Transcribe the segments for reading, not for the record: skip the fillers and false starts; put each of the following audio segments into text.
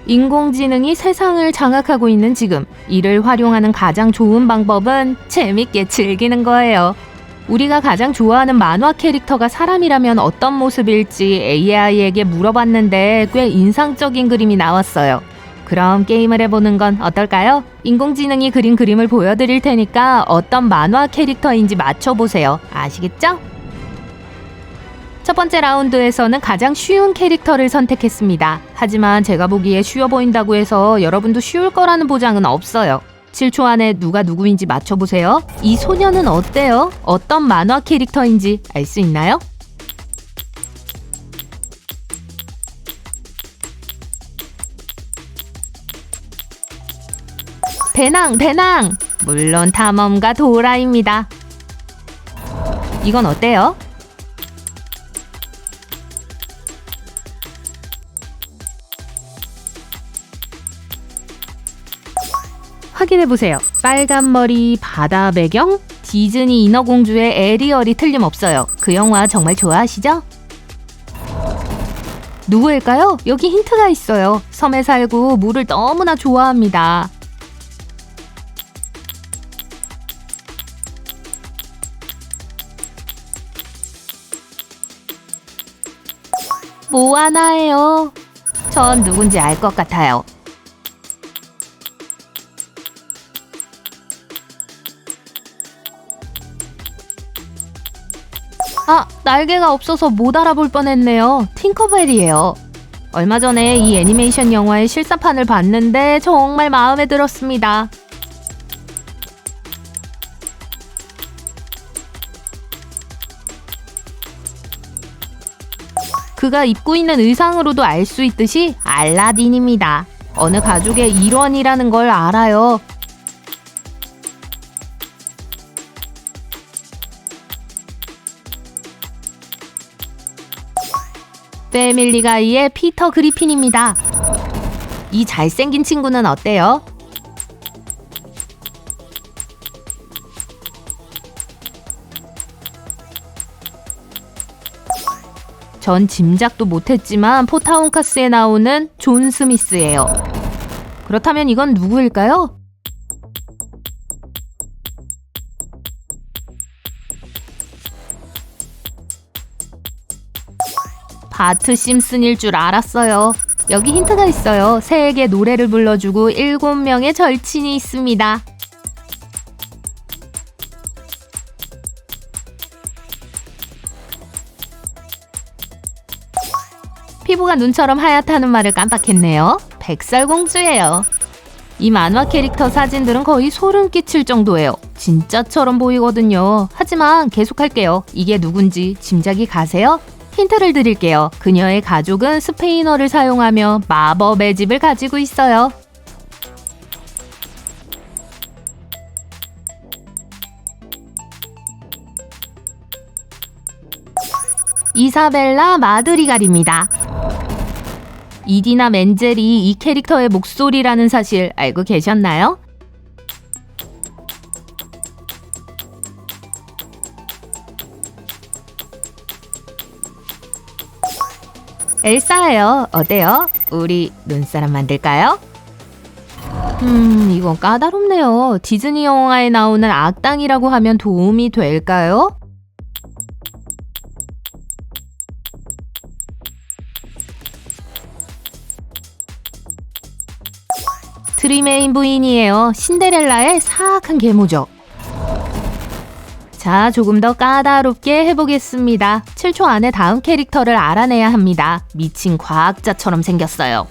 인공지능이 세상을 장악하고 있는 지금, 이를 활용하는 가장 좋은 방법은 재밌게 즐기는 거예요. 우리가 가장 좋아하는 만화 캐릭터가 사람이라면 어떤 모습일지 AI에게 물어봤는데 꽤 인상적인 그림이 나왔어요. 그럼 게임을 해보는 건 어떨까요? 인공지능이 그린 그림을 보여드릴 테니까 어떤 만화 캐릭터인지 맞춰보세요. 아시겠죠? 첫 번째 라운드에서는 가장 쉬운 캐릭터를 선택했습니다. 하지만 제가 보기에 쉬워 보인다고 해서 여러분도 쉬울 거라는 보장은 없어요. 7초 안에 누가 누구인지 맞춰보세요. 이 소녀는 어때요? 어떤 만화 캐릭터인지 알 수 있나요? 배낭! 물론 탐험가 도라입니다. 이건 어때요? 확인해보세요. 빨간 머리, 바다 배경, 디즈니 인어공주의 에리얼이 틀림없어요. 그 영화 정말 좋아하시죠? 누구일까요? 여기 힌트가 있어요. 섬에 살고 물을 너무나 좋아합니다. 모아나예요. 전 누군지 알 것 같아요. 날개가 없어서 못 알아볼 뻔했네요. 팅커벨이에요. 얼마 전에 이 애니메이션 영화의 실사판을 봤는데 정말 마음에 들었습니다. 그가 입고 있는 의상으로도 알 수 있듯이 알라딘입니다. 어느 가족의 일원이라는 걸 알아요. 패밀리 가이의 피터 그리핀입니다. 이 잘생긴 친구는 어때요? 전 짐작도 못했지만 포타혼카스에 나오는 존 스미스예요. 그렇다면 이건 누구일까요? 바트 심슨일 줄 알았어요. 여기 힌트가 있어요. 새에게 노래를 불러주고 7명의 절친이 있습니다. 피부가 눈처럼 하얗다는 말을 깜빡했네요. 백설공주예요. 이 만화 캐릭터 사진들은 거의 소름 끼칠 정도예요. 진짜처럼 보이거든요. 하지만 계속할게요. 이게 누군지 짐작이 가세요? 힌트를 드릴게요. 그녀의 가족은 스페인어를 사용하며 마법의 집을 가지고 있어요. 이사벨라 마드리갈입니다. 이디나 멘젤이 이 캐릭터의 목소리라는 사실 알고 계셨나요? 엘사예요. 어때요? 우리 눈사람 만들까요? 이건 까다롭네요. 디즈니 영화에 나오는 악당이라고 하면 도움이 될까요? 트리메인 부인이에요. 신데렐라의 사악한 계모죠. 자, 조금 더 까다롭게 해보겠습니다. 7초 안에 다음 캐릭터를 알아내야 합니다. 미친 과학자처럼 생겼어요.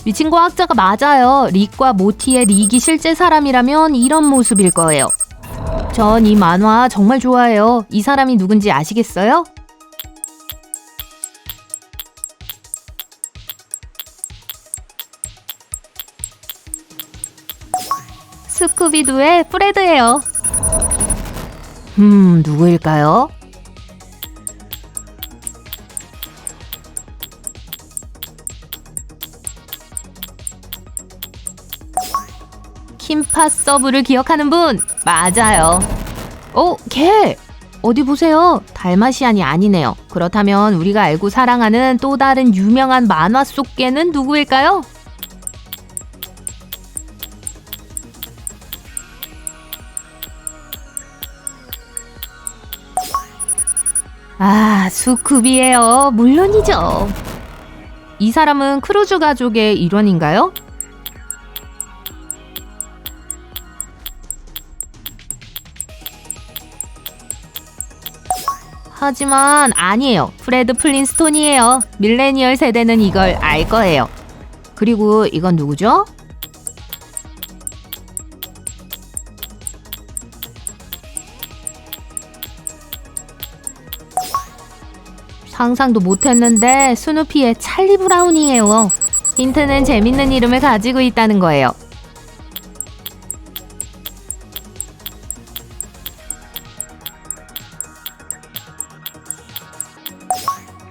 미친 과학자가 맞아요. 릭과 모티의 릭이 실제 사람이라면 이런 모습일 거예요. 전 이 만화 정말 좋아해요. 이 사람이 누군지 아시겠어요? 스쿠비두의 프레드예요. 누구일까요? 킴파 서브를 기억하는 분! 맞아요. 개! 어디 보세요. 달마시안이 아니네요. 그렇다면 우리가 알고 사랑하는 또 다른 유명한 만화 속 개는 누구일까요? 수쿠비예요. 물론이죠. 이 사람은 크루즈 가족의 일원인가요? 하지만 아니에요. 프레드 플린스톤이에요. 밀레니얼 세대는 이걸 알 거예요. 그리고 이건 누구죠? 상상도 못했는데 스누피의 찰리 브라운이에요. 힌트는 재밌는 이름을 가지고 있다는 거예요.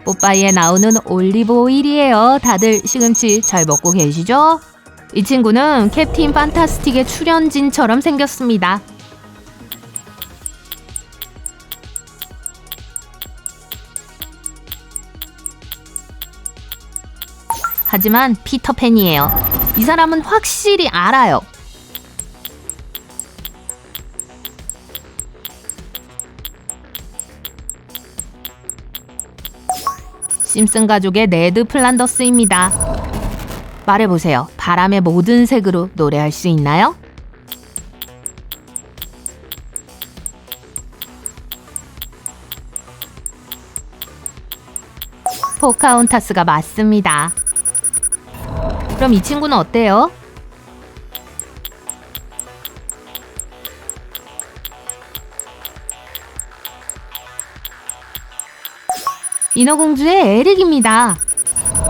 뽀빠이에 나오는 올리브 오일이에요. 다들 시금치 잘 먹고 계시죠? 이 친구는 캡틴 판타스틱의 출연진처럼 생겼습니다. 하지만 피터팬이에요. 이 사람은 확실히 알아요. 심슨 가족의 네드 플란더스입니다. 말해보세요. 바람의 모든 색으로 노래할 수 있나요? 포카혼타스가 맞습니다. 그럼 이 친구는 어때요? 인어공주의 에릭입니다.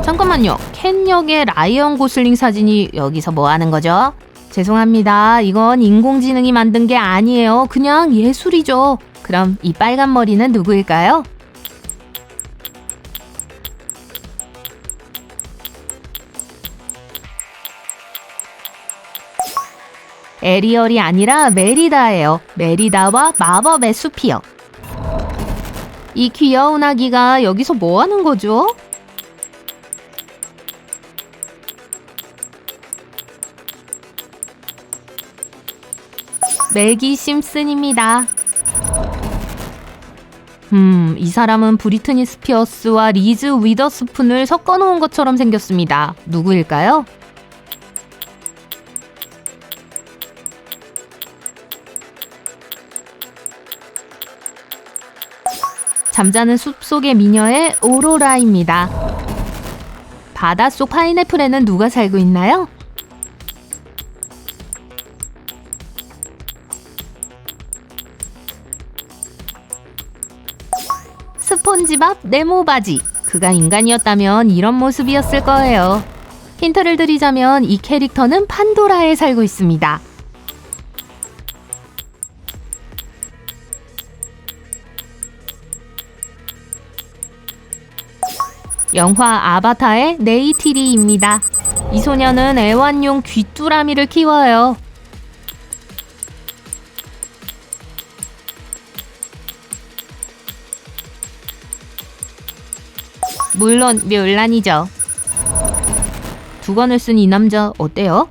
잠깐만요. 켄 역의 라이언 고슬링 사진이 여기서 뭐 하는 거죠? 죄송합니다. 이건 인공지능이 만든 게 아니에요. 그냥 예술이죠. 그럼 이 빨간 머리는 누구일까요? 에리얼이 아니라 메리다예요. 메리다와 마법의 숲이요. 이 귀여운 아기가 여기서 뭐 하는 거죠? 매기 심슨입니다. 이 사람은 브리트니 스피어스와 리즈 위더스푼을 섞어놓은 것처럼 생겼습니다. 누구일까요? 잠자는 숲속의 미녀의 오로라입니다. 바닷속 파인애플에는 누가 살고 있나요? 스폰지밥 네모 바지. 그가 인간이었다면 이런 모습이었을 거예요. 힌트를 드리자면 이 캐릭터는 판도라에 살고 있습니다. 영화 아바타의 네이티리입니다. 이 소녀는 애완용 귀뚜라미를 키워요. 물론 멸란이죠. 두건을 쓴 이 남자 어때요?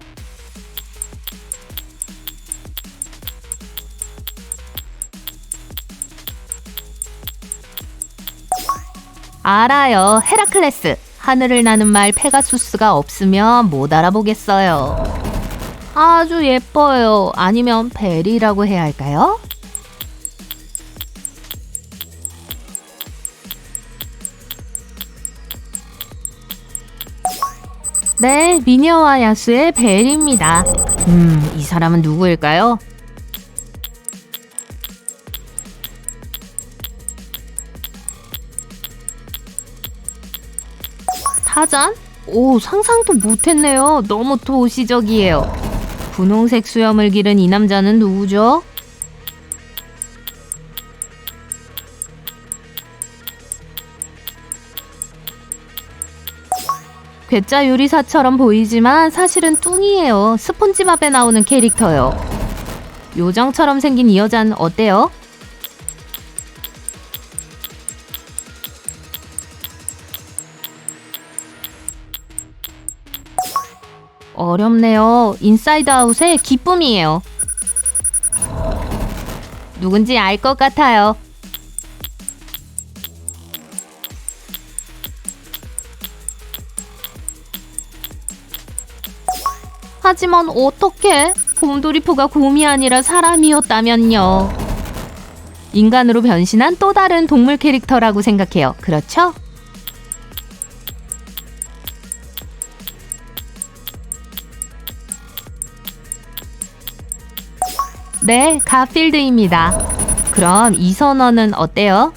알아요. 헤라클레스. 하늘을 나는 말 페가수스가 없으면 못 알아보겠어요. 아주 예뻐요. 아니면 베리라고 해야 할까요? 네, 미녀와 야수의 벨입니다. 이 사람은 누구일까요? 타잔? 오, 상상도 못했네요. 너무 도시적이에요. 분홍색 수염을 기른 이 남자는 누구죠? 괴짜 요리사처럼 보이지만 사실은 뚱이에요. 스폰지밥에 나오는 캐릭터요. 요정처럼 생긴 이 여자는 어때요? 어렵네요. 인사이드 아웃의 기쁨이에요. 누군지 알 것 같아요. 하지만 어떡해? 곰돌이푸가 곰이 아니라 사람이었다면요. 인간으로 변신한 또 다른 동물 캐릭터라고 생각해요. 그렇죠? 네, 가필드입니다. 그럼 이 선언은 어때요?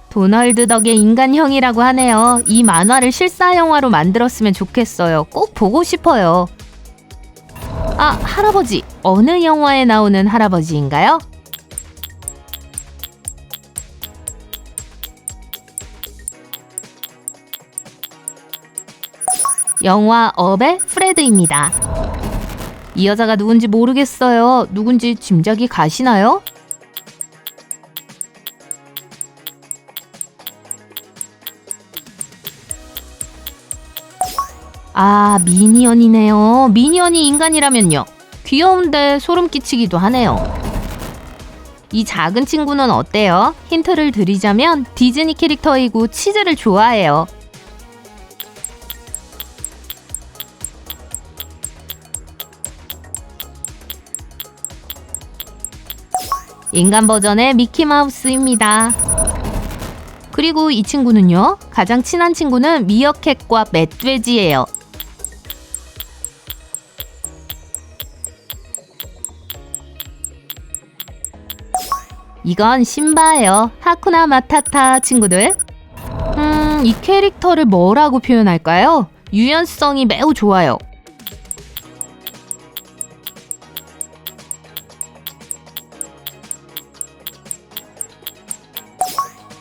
도널드 덕의 인간형이라고 하네요. 이 만화를 실사 영화로 만들었으면 좋겠어요. 꼭 보고 싶어요. 아, 할아버지. 어느 영화에 나오는 할아버지인가요? 영화 업의 프레드입니다. 이 여자가 누군지 모르겠어요. 누군지 짐작이 가시나요? 아, 미니언이네요. 미니언이 인간이라면요. 귀여운데 소름 끼치기도 하네요. 이 작은 친구는 어때요? 힌트를 드리자면 디즈니 캐릭터이고 치즈를 좋아해요. 인간 버전의 미키마우스입니다. 그리고 이 친구는요. 가장 친한 친구는 미어캣과 멧돼지예요. 이건 심바예요. 하쿠나 마타타 친구들. 이 캐릭터를 뭐라고 표현할까요? 유연성이 매우 좋아요.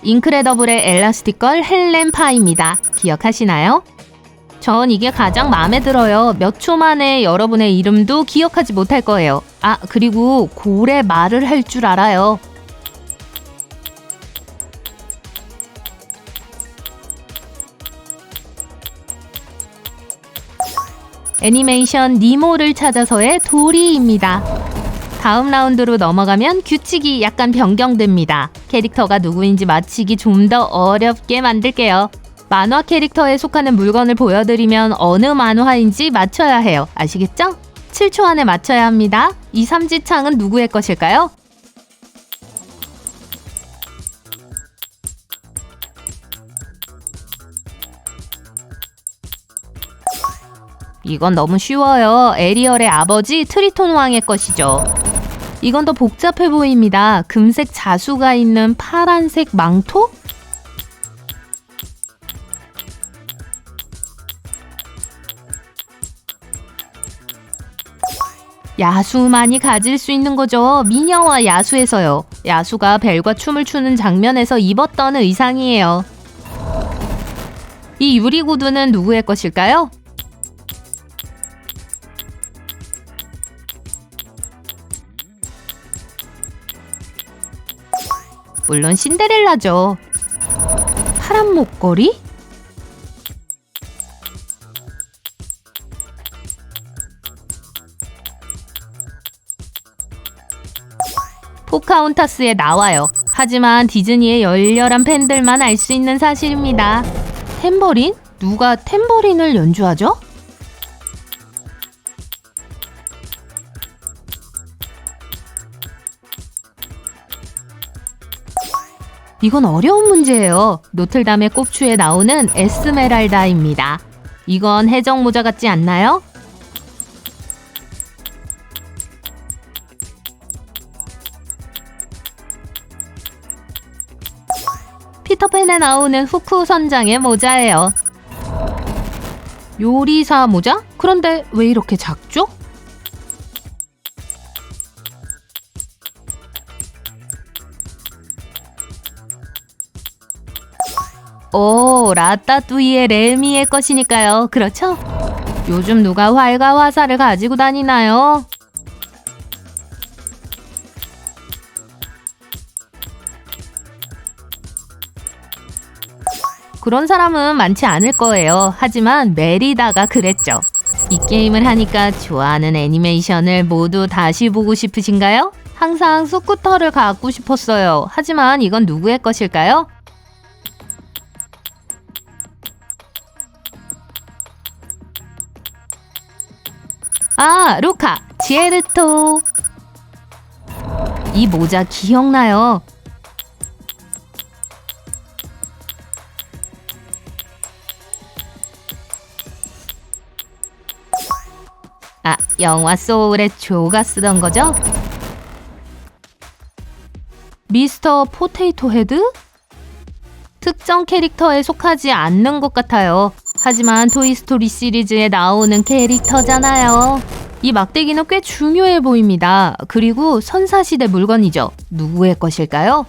인크레더블의 엘라스틱걸 헬렌파입니다. 기억하시나요? 전 이게 가장 마음에 들어요. 몇 초 만에 여러분의 이름도 기억하지 못할 거예요. 아, 그리고 고래 말을 할 줄 알아요. 애니메이션 니모를 찾아서의 도리입니다. 다음 라운드로 넘어가면 규칙이 약간 변경됩니다. 캐릭터가 누구인지 맞히기 좀 더 어렵게 만들게요. 만화 캐릭터에 속하는 물건을 보여드리면 어느 만화인지 맞춰야 해요. 아시겠죠? 7초 안에 맞춰야 합니다. 이 삼지창은 누구의 것일까요? 이건 너무 쉬워요. 에리얼의 아버지 트리톤 왕의 것이죠. 이건 더 복잡해 보입니다. 금색 자수가 있는 파란색 망토? 야수만이 가질 수 있는 거죠. 미녀와 야수에서요. 야수가 벨과 춤을 추는 장면에서 입었던 의상이에요. 이 유리구두는 누구의 것일까요? 물론 신데렐라죠. 파란 목걸이? 포카혼타스에 나와요. 하지만 디즈니의 열렬한 팬들만 알 수 있는 사실입니다. 탬버린? 누가 탬버린을 연주하죠? 이건 어려운 문제예요. 노틀담의 꼽추에 나오는 에스메랄다입니다. 이건 해적 모자 같지 않나요? 피터팬에 나오는 후쿠 선장의 모자예요. 요리사 모자? 그런데 왜 이렇게 작죠? 오, 라따뚜이의 레미의 것이니까요. 그렇죠? 요즘 누가 활과 화살을 가지고 다니나요? 그런 사람은 많지 않을 거예요. 하지만 메리다가 그랬죠. 이 게임을 하니까 좋아하는 애니메이션을 모두 다시 보고 싶으신가요? 항상 스쿠터를 갖고 싶었어요. 하지만 이건 누구의 것일까요? 아, 루카, 지에르토. 이 모자 기억나요? 아, 영화 소울의 조가 쓰던 거죠? 미스터 포테이토 헤드? 특정 캐릭터에 속하지 않는 것 같아요. 하지만 토이스토리 시리즈에 나오는 캐릭터잖아요. 이 막대기는 꽤 중요해 보입니다. 그리고 선사시대 물건이죠. 누구의 것일까요?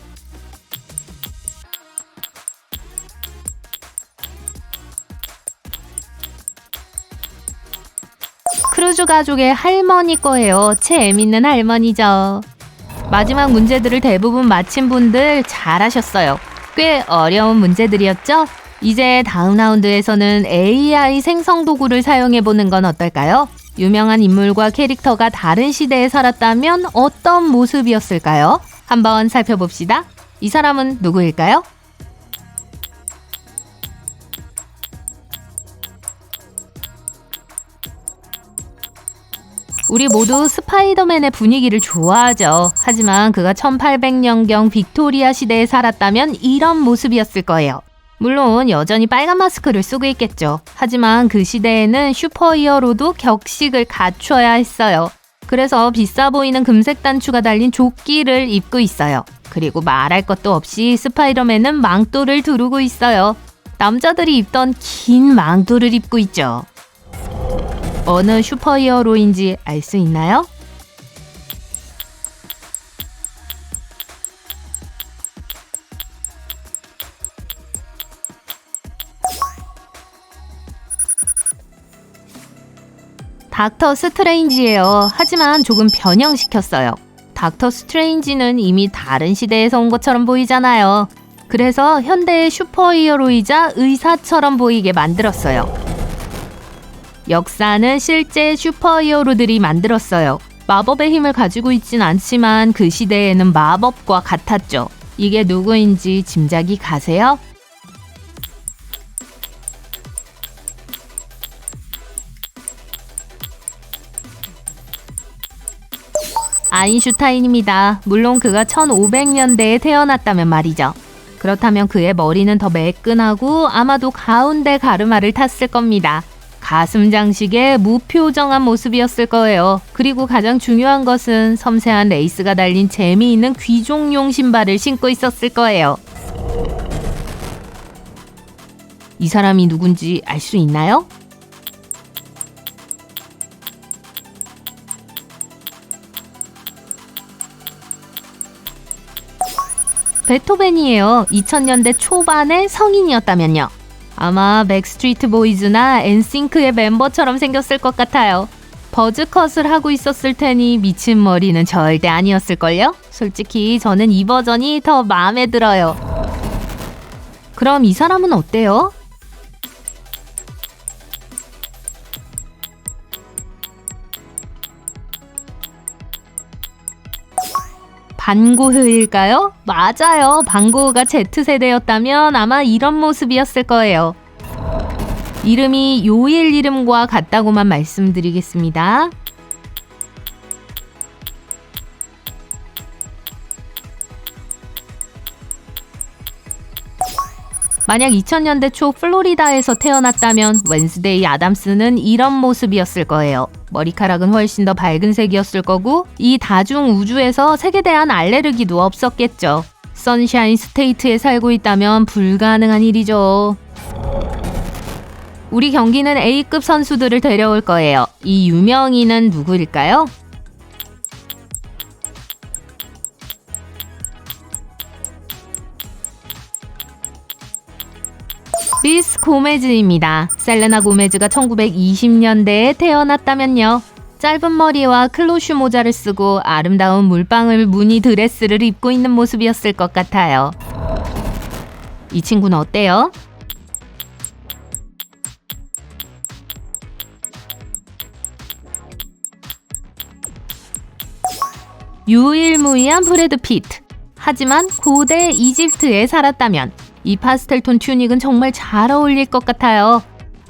크루즈 가족의 할머니 거예요. 재밌는 할머니죠. 마지막 문제들을 대부분 맞힌 분들 잘하셨어요. 꽤 어려운 문제들이었죠? 이제 다음 라운드에서는 AI 생성 도구를 사용해보는 건 어떨까요? 유명한 인물과 캐릭터가 다른 시대에 살았다면 어떤 모습이었을까요? 한번 살펴봅시다. 이 사람은 누구일까요? 우리 모두 스파이더맨의 분위기를 좋아하죠. 하지만 그가 1800년경 빅토리아 시대에 살았다면 이런 모습이었을 거예요. 물론 여전히 빨간 마스크를 쓰고 있겠죠. 하지만 그 시대에는 슈퍼히어로도 격식을 갖춰야 했어요. 그래서 비싸 보이는 금색 단추가 달린 조끼를 입고 있어요. 그리고 말할 것도 없이 스파이더맨은 망토를 두르고 있어요. 남자들이 입던 긴 망토를 입고 있죠. 어느 슈퍼히어로인지 알 수 있나요? 닥터 스트레인지예요. 하지만 조금 변형시켰어요. 닥터 스트레인지는 이미 다른 시대에서 온 것처럼 보이잖아요. 그래서 현대의 슈퍼히어로이자 의사처럼 보이게 만들었어요. 역사는 실제 슈퍼히어로들이 만들었어요. 마법의 힘을 가지고 있진 않지만 그 시대에는 마법과 같았죠. 이게 누구인지 짐작이 가세요? 아인슈타인입니다. 물론 그가 1500년대에 태어났다면 말이죠. 그렇다면 그의 머리는 더 매끈하고 아마도 가운데 가르마를 탔을 겁니다. 가슴 장식의 무표정한 모습이었을 거예요. 그리고 가장 중요한 것은 섬세한 레이스가 달린 재미있는 귀족용 신발을 신고 있었을 거예요. 이 사람이 누군지 알 수 있나요? 베토벤이에요. 2000년대 초반에 성인이었다면요. 아마 백스트리트 보이즈나 엔싱크의 멤버처럼 생겼을 것 같아요. 버즈컷을 하고 있었을 테니 미친 머리는 절대 아니었을걸요? 솔직히 저는 이 버전이 더 마음에 들어요. 그럼 이 사람은 어때요? 반고흐일까요? 맞아요. 반고흐가 Z세대였다면 아마 이런 모습이었을 거예요. 이름이 요일 이름과 같다고만 말씀드리겠습니다. 만약 2000년대 초 플로리다에서 태어났다면 웬스데이 아담스는 이런 모습이었을 거예요. 머리카락은 훨씬 더 밝은 색이었을 거고 이 다중 우주에서 색에 대한 알레르기도 없었겠죠. 선샤인 스테이트에 살고 있다면 불가능한 일이죠. 우리 경기는 A급 선수들을 데려올 거예요. 이 유명인은 누구일까요? 미스 고메즈입니다. 셀레나 고메즈가 1920년대에 태어났다면요. 짧은 머리와 클로슈 모자를 쓰고 아름다운 물방울 무늬 드레스를 입고 있는 모습이었을 것 같아요. 이 친구는 어때요? 유일무이한 브래드 피트. 하지만 고대 이집트에 살았다면 이 파스텔톤 튜닉은 정말 잘 어울릴 것 같아요.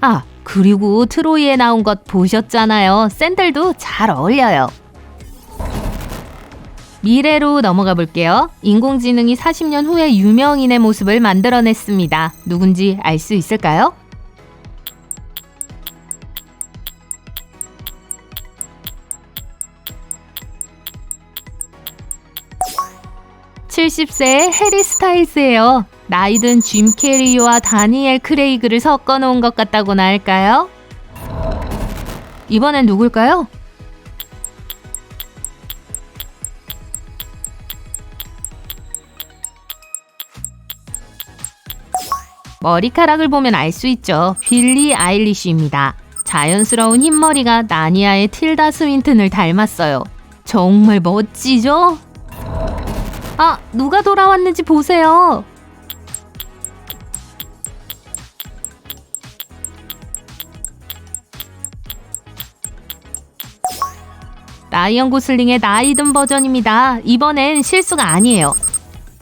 아, 그리고 트로이에 나온 것 보셨잖아요. 샌들도 잘 어울려요. 미래로 넘어가 볼게요. 인공지능이 40년 후에 유명인의 모습을 만들어냈습니다. 누군지 알 수 있을까요? (70세의) 해리 스타일스예요. 나이든 짐 캐리와 다니엘 크레이그를 섞어 놓은 것 같다고나 할까요? 이번엔 누굴까요? 머리카락을 보면 알 수 있죠. 빌리 아일리쉬입니다. 자연스러운 흰머리가 나니아의 틸다 스윈튼을 닮았어요. 정말 멋지죠? 아, 누가 돌아왔는지 보세요. 라이언 고슬링의 나이든 버전입니다. 이번엔 실수가 아니에요.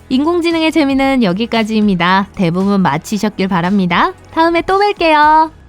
인공지능의 재미는 여기까지입니다. 대부분 마치셨길 바랍니다. 다음에 또 뵐게요.